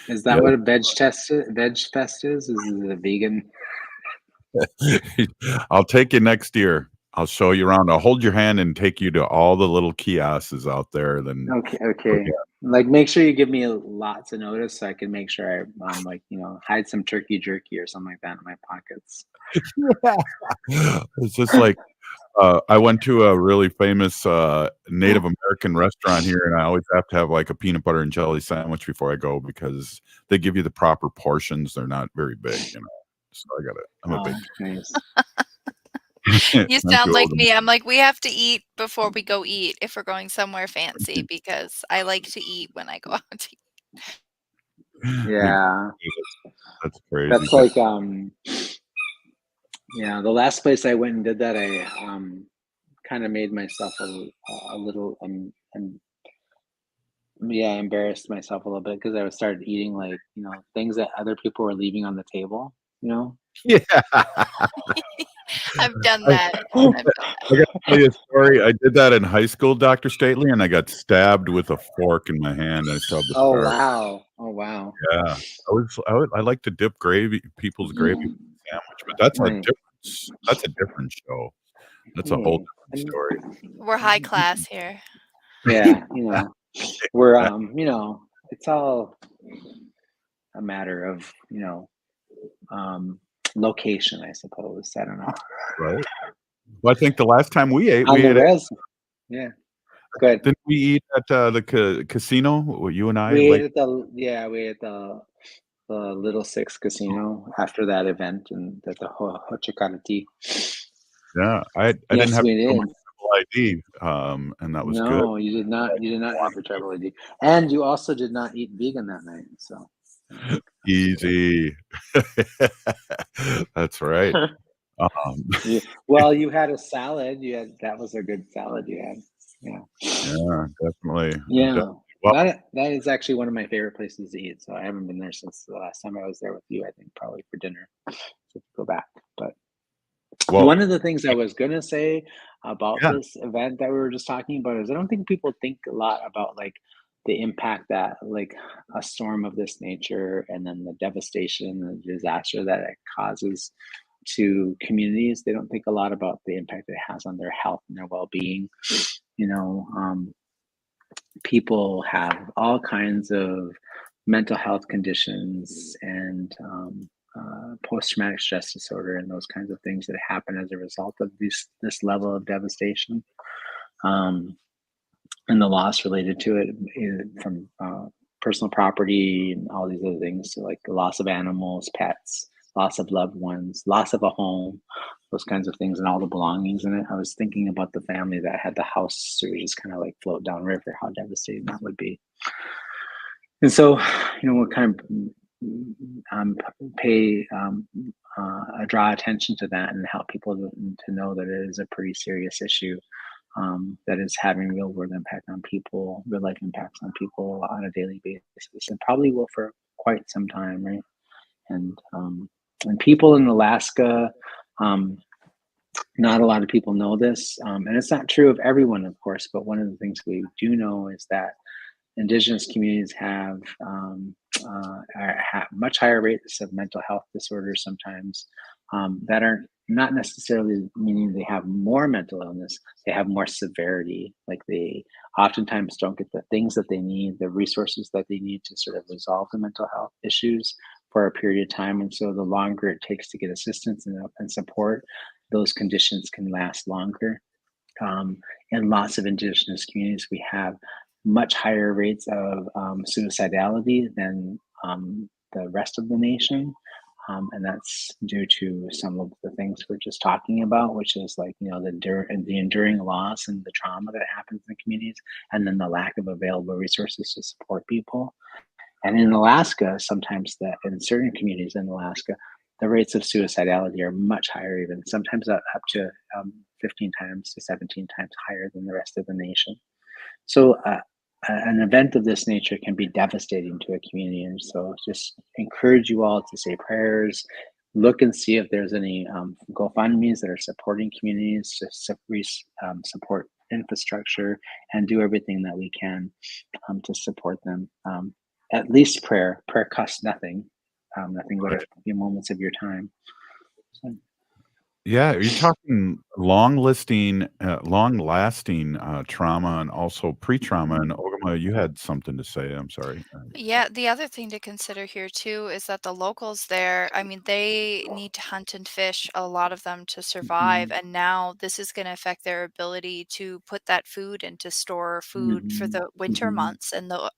Is that what a Veg Fest is? Is it a vegan? I'll take you next year. I'll show you around. I'll hold your hand and take you to all the little kiosks out there. Then Okay. Like, make sure you give me lots of notice so I can make sure I hide some turkey jerky or something like that in my pockets. It's just like I went to a really famous Native American restaurant here, and I always have to have like a peanut butter and jelly sandwich before I go because they give you the proper portions. They're not very big, So I got it. I'm a big. Nice. You sound like me. I'm like, we have to eat before we go eat if we're going somewhere fancy because I like to eat when I go out to eat. Yeah. That's crazy. That's like the last place I went and did that, I kind of made myself a little embarrassed myself a little bit because I started eating like things that other people were leaving on the table. Yeah. I've done that. I got to tell you a story. I did that in high school, Dr. Stately, and I got stabbed with a fork in my hand. I still have the scar. Oh wow. Yeah, I like to dip people's gravy in the sandwich, but that's a different show. That's a whole different story. We're high class here. Yeah, we're it's all a matter of location, I suppose. I don't know. Right. Well, I think the last time we ate, yeah. Good. Didn't we eat at the casino? You and I. We ate at the Little Six Casino after that event and at the Hochikadati. Yeah, I didn't have we did. my ID, and that was good. No, you did not. You did not have your travel ID, and you also did not eat vegan that night. So easy. That's right. Well, you had a salad. That was a good salad you had. Yeah, definitely. Yeah. Well, that is actually one of my favorite places to eat. So I haven't been there since the last time I was there with you. I think probably for dinner. So go back, but Well, one of the things I was gonna say about yeah, this event that we were just talking about is I don't think people think a lot about like the impact that like a storm of this nature and then the devastation and the disaster that it causes to communities. They don't think a lot about the impact it has on their health and their well-being. You know, people have all kinds of mental health conditions and post-traumatic stress disorder and those kinds of things that happen as a result of this level of devastation, um, and the loss related to it, from personal property and all these other things, so like the loss of animals, pets, loss of loved ones, loss of a home, those kinds of things, and all the belongings in it. I was thinking about the family that had the house just kind of like float downriver, how devastating that would be. And so, we'll kind of pay draw attention to that and help people to know that it is a pretty serious issue, that is having real world impact on people, real life impacts on people on a daily basis, and probably will for quite some time, right? And people in Alaska, not a lot of people know this, and it's not true of everyone, of course. But one of the things we do know is that Indigenous communities have much higher rates of mental health disorders sometimes, that are not necessarily meaning they have more mental illness. They have more severity. Like they oftentimes don't get the things that they need, the resources that they need to sort of resolve the mental health issues for a period of time. And so the longer it takes to get assistance and support, those conditions can last longer. In lots of Indigenous communities, we have much higher rates of suicidality than the rest of the nation. And that's due to some of the things we're just talking about, which is like, the enduring loss and the trauma that happens in communities, and then the lack of available resources to support people. And in Alaska, sometimes in certain communities in Alaska, the rates of suicidality are much higher, even sometimes up to 15 times to 17 times higher than the rest of the nation. So an event of this nature can be devastating to a community. And so just encourage you all to say prayers, look and see if there's any GoFundMes that are supporting communities to support infrastructure, and do everything that we can to support them. At least prayer. Prayer costs nothing, nothing but a few moments of your time. So, yeah. You're talking long-lasting trauma and also pre-trauma. And Ogama, you had something to say. I'm sorry. Yeah, the other thing to consider here too is that the locals there, I mean, they need to hunt and fish, a lot of them, to survive. mhm, And now this is going to affect their ability to put that food and to store food for mhm, the winter mhm. months. And the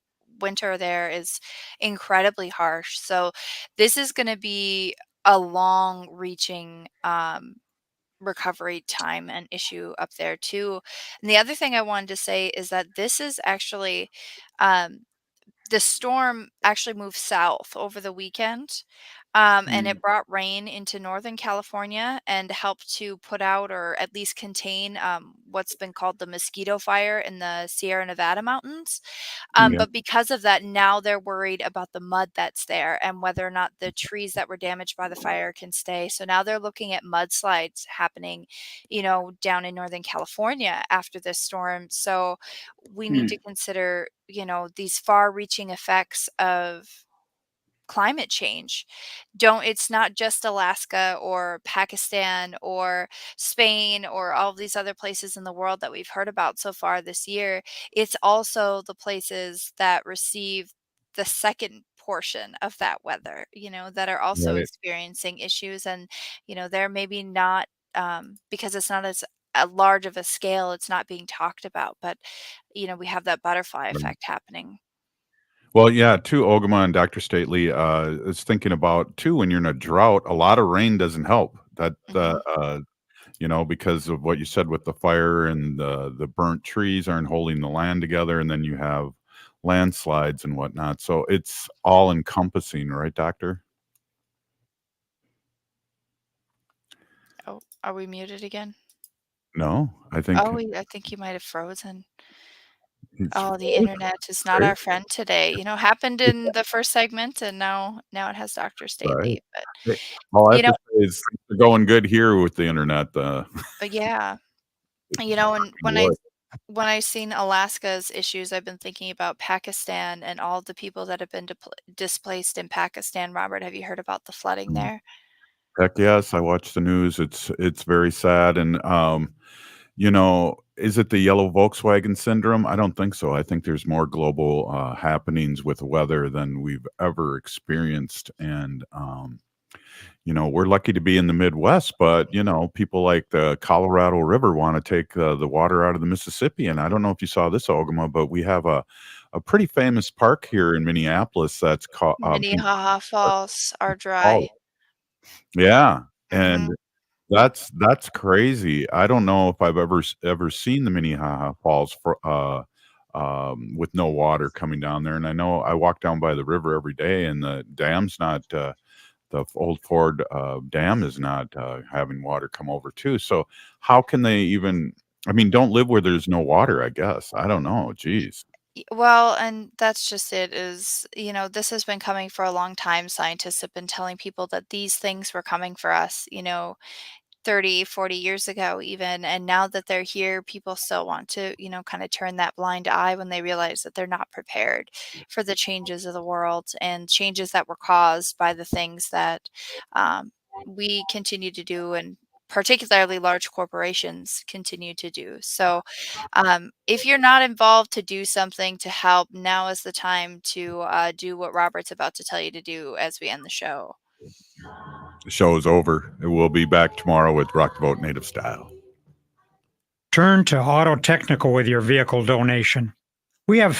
winter there is incredibly harsh. So this is going to be a long reaching recovery time and issue up there too. And the other thing I wanted to say is that this is actually um, the storm actually moved south over the weekend, and Mm, it brought rain into Northern California and helped to put out or at least contain what's been called the mosquito fire in the Sierra Nevada mountains. Yeah. But because of that, now they're worried about the mud that's there and whether or not the trees that were damaged by the fire can stay. So now they're looking at mudslides happening, down in Northern California after this storm. So we need to mm, consider, these far reaching effects of climate change. Don't It's not just Alaska or Pakistan or Spain or all of these other places in the world that we've heard about so far this year. It's also the places that receive the second portion of that weather, that are also Right. experiencing issues. And, they're maybe not, because it's not as large of a scale, it's not being talked about. But, we have that butterfly Right. effect happening. Well, yeah, too, Ogama and Dr. Stately is thinking about too, when you're in a drought, a lot of rain doesn't help. That Hmm. because of what you said with the fire and the burnt trees aren't holding the land together, and then you have landslides and whatnot. So it's all encompassing, right, Doctor? Oh, are we muted again? No, I think Oh, I think you might have frozen. Oh, the internet is not our friend today. You know, happened in the first segment, and now it has Dr. Right. Staley. But Hey, all I you have to know, say is things are going good here with the internet. yeah, you know, and Boy. when I seen Alaska's issues, I've been thinking about Pakistan and all the people that have been displaced in Pakistan. Robert, have you heard about the flooding there? Heck yes, I watch the news. It's very sad, and is it the yellow Volkswagen syndrome? I don't think so. I think there's more global happenings with weather than we've ever experienced, and we're lucky to be in the Midwest, but people like the Colorado River want to take the water out of the Mississippi, and I don't know if you saw this, Ogama, but we have a pretty famous park here in Minneapolis that's called Minnehaha Falls are dry. Oh, yeah, Hmm. and that's crazy. I don't know if I've ever seen the Minnehaha Falls with no water coming down there, and I know I walk down by the river every day, and the dam's not the old Ford dam is not having water come over too. So how can they even? I mean, don't live where there's no water. I guess I don't know. Geez. Well, and that's just it is, this has been coming for a long time. Scientists have been telling people that these things were coming for us, 30, 40 years ago even, and now that they're here, people still want to, kind of turn that blind eye when they realize that they're not prepared for the changes of the world and changes that were caused by the things that we continue to do, and particularly large corporations continue to do. So, if you're not involved to do something to help, now is the time to do what Robert's about to tell you to do as we end the show. The show is over. We'll be back tomorrow with Rock the Vote Native Style. Turn to Auto Technical with your vehicle donation. We have